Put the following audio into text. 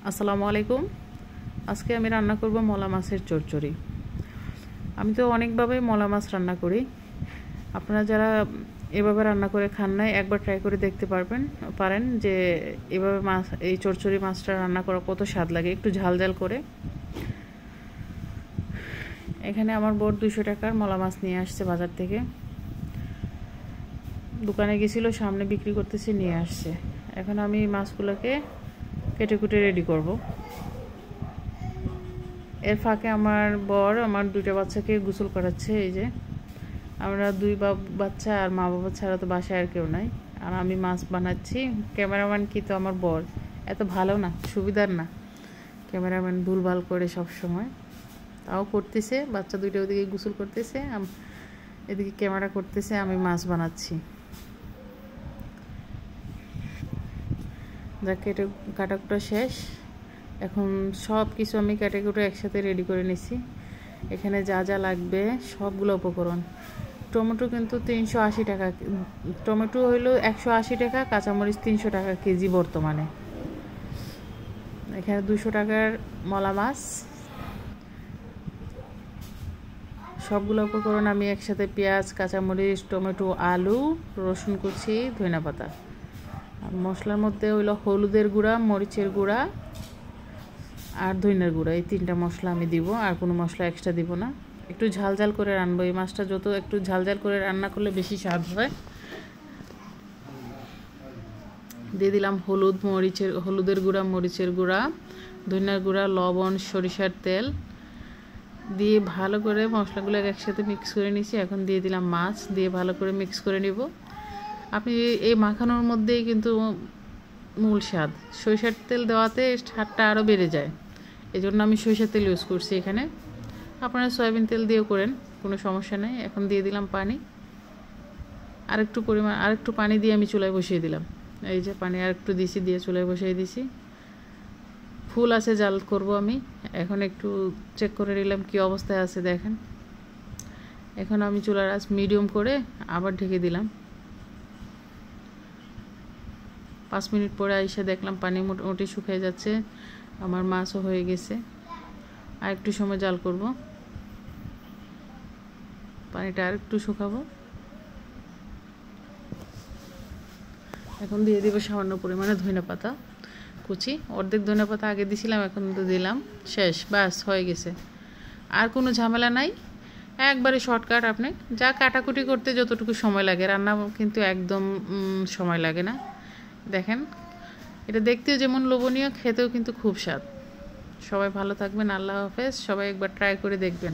আসসালামু আলাইকুম। আজকে আমি রান্না করব মলা মাছের চচ্চড়ি। আমি তো অনেকভাবে মলা মাছ রান্না করি। আপনারা যারা এভাবে রান্না করে খান নাই, একবার ট্রাই করে দেখতে পারেন যে এভাবে মাছ এই চচ্চড়ি মাছটা রান্না করা কত স্বাদ লাগে, একটু ঝাল ঝাল করে। এখানে আমার বর 200 টাকার মলা মাছ নিয়ে আসছে বাজার থেকে। দোকানে গেছিল, সামনে বিক্রি করতেছে, নিয়ে আসছে। এখন আমি মাছগুলোকে কেটে কুটে রেডি করব। এর ফাঁকে আমার বর আমার 2টা বাচ্চাকে গোসল করাচ্ছে। এই যে আমরা 2 বাচ্চা আর মা বাবা ছাড়া তো বাসায় আর কেউ নাই। আর আমি মাছ বানাচ্ছি। ক্যামেরাম্যান কি তো আমার বর, এত ভালো না, সুবিধার না। ক্যামেরাম্যান ভুলভাল করে সব সময়, তাও করতেছে। বাচ্চা 2টা ওদিকে গোসল করতেছে, এদিকে ক্যামেরা করতেছে, আমি মাছ বানাচ্ছি। যা কেটে কাটাকুটা শেষ। এখন সব কিছু আমি কেটে কুটে একসাথে রেডি করে নিছি। এখানে যা যা লাগবে সবগুলো উপকরণ। টমেটো কিন্তু 380 টাকা, টমেটো হইলো 180 টাকা, কাঁচামরিচ 300 টাকা কেজি বর্তমানে। এখানে 200 টাকার মলা মাছ। সবগুলো উপকরণ আমি একসাথে পেঁয়াজ, কাঁচামরিচ, টমেটো, আলু, রসুন কুচি, ধনিয়া পাতা। মশলার মধ্যে হইলো হলুদের গুঁড়া, মরিচের গুঁড়া আর ধনিয়ার গুঁড়া, এই 3টা মশলা আমি দিব। আর কোনো মশলা এক্সট্রা দিব না। একটু ঝাল ঝাল করে রান্নাবো। এই মাছটা যত একটু ঝাল ঝাল করে রান্না করলে বেশি স্বাদ হয়। দিয়ে দিলাম হলুদের গুঁড়া, মরিচের গুঁড়া, ধনিয়ার গুঁড়া, লবণ, সরিষার তেল দিয়ে ভালো করে মশলাগুলো একসাথে মিক্স করে নিয়েছি। এখন দিয়ে দিলাম মাছ, দিয়ে ভালো করে মিক্স করে নিব। আপনি এই মাখানোর মধ্যেই কিন্তু মূল স্বাদ। সরিষার তেল দেওয়াতে স্বাদটা আরও বেড়ে যায়, এই জন্য আমি সরিষার তেল ইউজ করছি এখানে। আপনারা সয়াবিন তেল দিয়েও করেন, কোনো সমস্যা নেই। এখন দিয়ে দিলাম পানি, আরেকটু পানি দিয়ে আমি চুলায় বসিয়ে দিলাম। এই যে পানি আরেকটু দিছি, দিয়ে চুলায় বসিয়ে দিছি। ফুল আছে জাল করব আমি। এখন একটু চেক করে নিলাম কি অবস্থায় আছে, দেখেন। এখন আমি চুলার আঁচ মিডিয়াম করে আবার ঢেকে দিলাম। 5 মিনিট পরে আইসা দেখলাম পানি মোটামুটি শুকিয়ে যাচ্ছে, আমার মাছও হয়ে গেছে। আর একটু সময় জাল করব, পানিটা আর একটু শুকাবো। এখন দিয়ে দিব সামান্য পরিমাণে ধনিয়া পাতা কুচি। অর্ধেক ধনিয়া পাতা আগে দিছিলাম, এখন তো দিলাম। শেষ, ব্যাস হয়ে গেছে। আর কোনো ঝামেলা নাই, একবারে শর্টকাট। আপনি যা কাটাকুটি করতে যতটুকু সময় লাগে, রান্না কিন্তু একদম সময় লাগে না। দেখেন, এটা দেখতেও যেমন লোভনীয়, খেতেও কিন্তু খুব স্বাদ। সবাই ভালো থাকবেন, আল্লাহ হাফেজ। সবাই একবার ট্রাই করে দেখবেন।